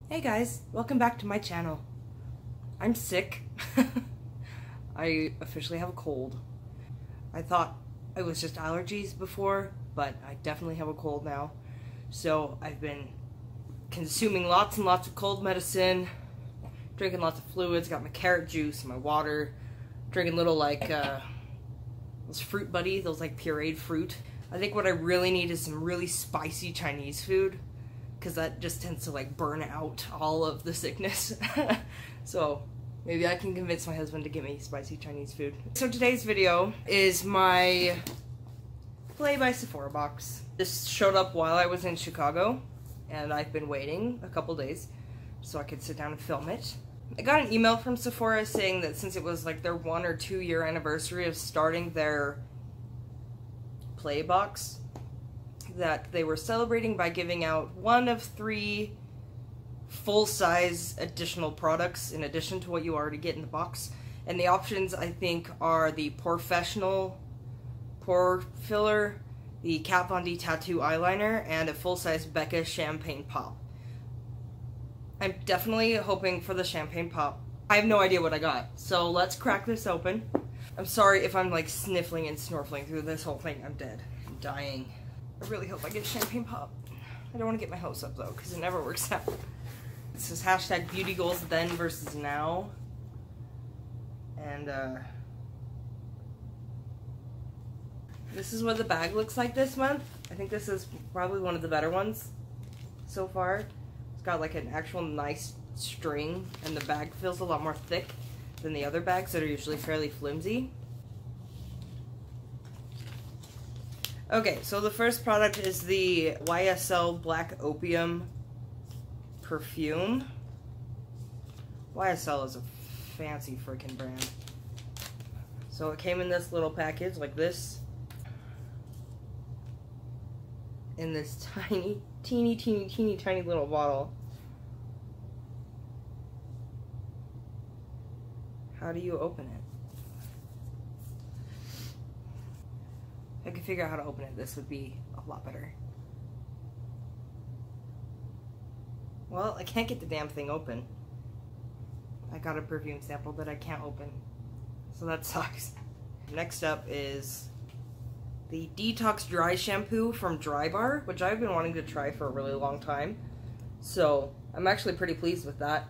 Hey guys, welcome back to my channel. I'm sick. I officially have a cold. I thought it was just allergies before, but I definitely have a cold now. So I've been consuming lots and lots of cold medicine, drinking lots of fluids, got my carrot juice, my water, drinking little those fruit buddy, those like pureed fruit. I think what I really need is some really spicy Chinese food, because that just tends to like burn out all of the sickness. So maybe I can convince my husband to get me spicy Chinese food. So today's video is my Play by Sephora box. This showed up while I was in Chicago, and I've been waiting a couple days so I could sit down and film it. I got an email from Sephora saying that since it was like their 1 or 2 year anniversary of starting their Play box, that they were celebrating by giving out 1 of 3 full-size additional products in addition to what you already get in the box. And the options, I think, are the Professional Pore Filler, the Kat Von D Tattoo Eyeliner, and a full-size Becca Champagne Pop. I'm definitely hoping for the Champagne Pop. I have no idea what I got, so let's crack this open. I'm sorry if I'm like sniffling and snorkeling through this whole thing. I'm dead. I'm dying. I really hope I get Champagne Pop. I don't want to get my hopes up though, because it never works out. This is hashtag beauty goals then versus now. And this is what the bag looks like this month. I think this is probably one of the better ones so far. It's got like an actual nice string, and the bag feels a lot more thick than the other bags that are usually fairly flimsy. Okay, so the first product is the YSL Black Opium perfume. YSL is a fancy freaking brand. So it came in this little package like this. In this tiny, teeny tiny little bottle. How do you open it? If I could figure out how to open it, this would be a lot better. Well, I can't get the damn thing open. I got a perfume sample that I can't open, so that sucks. Next up is the Detox Dry Shampoo from Dry Bar, which I've been wanting to try for a really long time. So I'm actually pretty pleased with that.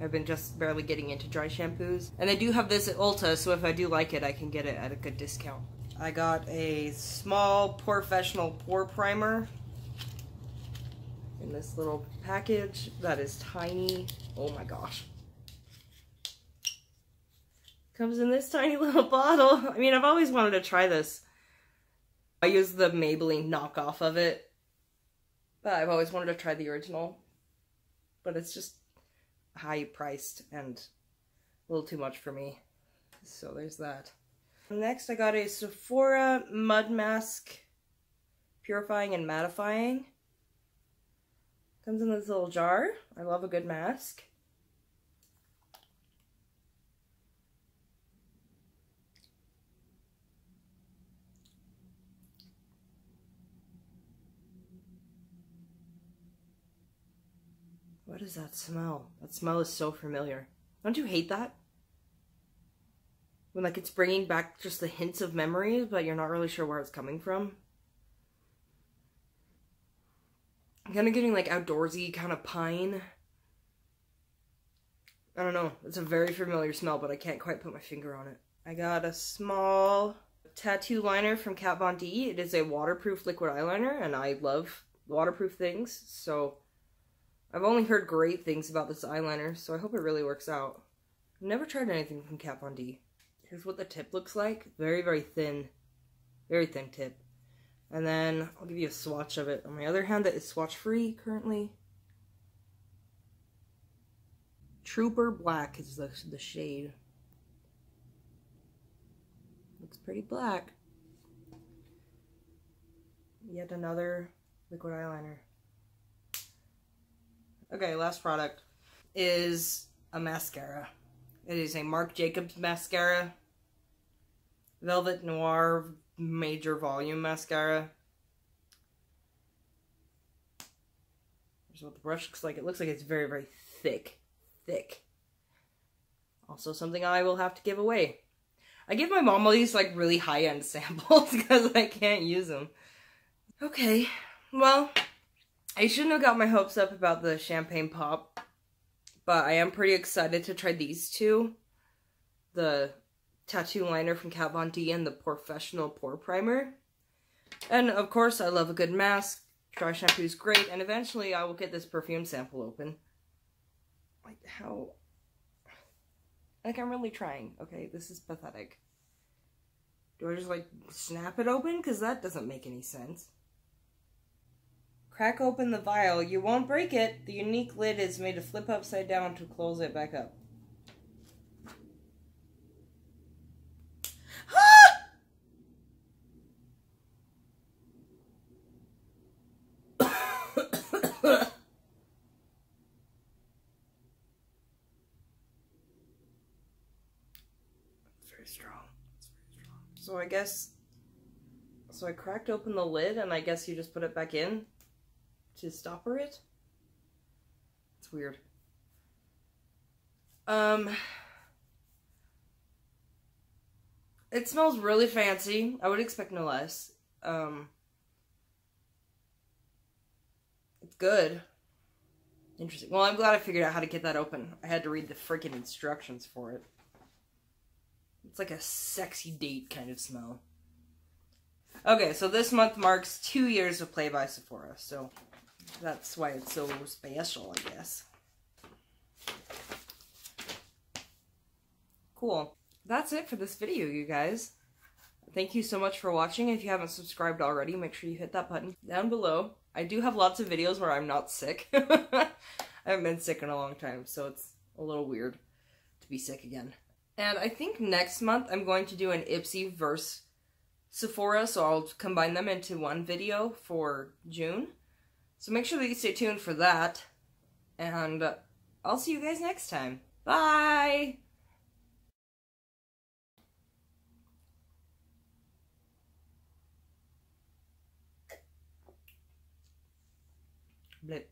I've been just barely getting into dry shampoos. And they do have this at Ulta, so if I do like it, I can get it at a good discount. I got a small Professional Pore Primer in this little package that is tiny. Oh my gosh. Comes in this tiny little bottle. I mean, I've always wanted to try this. I use the Maybelline knockoff of it, but I've always wanted to try the original. But it's just high priced and a little too much for me. So there's that. Next I got a Sephora Mud Mask Purifying and Mattifying. Comes in this little jar. I love a good mask. What is that smell? That smell is so familiar. Don't you hate that? When like it's bringing back just the hints of memories, but you're not really sure where it's coming from. I'm kind of getting like outdoorsy kind of pine. I don't know. It's a very familiar smell, but I can't quite put my finger on it. I got a small tattoo liner from Kat Von D. It is a waterproof liquid eyeliner, and I love waterproof things, so I've only heard great things about this eyeliner, so I hope it really works out. I've never tried anything from Kat Von D. Here's what the tip looks like. Very, very thin tip. And then I'll give you a swatch of it on my other hand that is swatch free currently. Trooper Black is the shade. Looks pretty black. Yet another liquid eyeliner. Okay, last product is a mascara. It is a Marc Jacobs mascara. Velvet Noir Major Volume Mascara. Here's what the brush looks like. It looks like it's very, very thick. Thick. Also something I will have to give away. I give my mom all these like really high-end samples because I can't use them. Okay, well, I shouldn't have got my hopes up about the champagne pop, but I am pretty excited to try these two. The tattoo liner from Kat Von D and the Professional Pore Primer. And of course, I love a good mask. Dry shampoo is great, and eventually I will get this perfume sample open. Like, how... Like, I'm really trying. Okay, this is pathetic. Do I just, like, snap it open? Because that doesn't make any sense. Crack open the vial. You won't break it. The unique lid is made to flip upside down to close it back up. Very strong. It's very strong. So I guess, so I cracked open the lid and I guess you just put it back in to stopper it? It's weird. It smells really fancy. I would expect no less. It's good. Interesting. Well, I'm glad I figured out how to get that open. I had to read the freaking instructions for it. It's like a sexy date kind of smell. Okay, so this month marks 2 years of Play by Sephora, so that's why it's so special, I guess. Cool. That's it for this video, you guys. Thank you so much for watching. If you haven't subscribed already, make sure you hit that button down below. I do have lots of videos where I'm not sick. I haven't been sick in a long time, so it's a little weird to be sick again. And I think next month I'm going to do an Ipsy versus Sephora, so I'll combine them into one video for June. So make sure that you stay tuned for that. And I'll see you guys next time. Bye! Blip.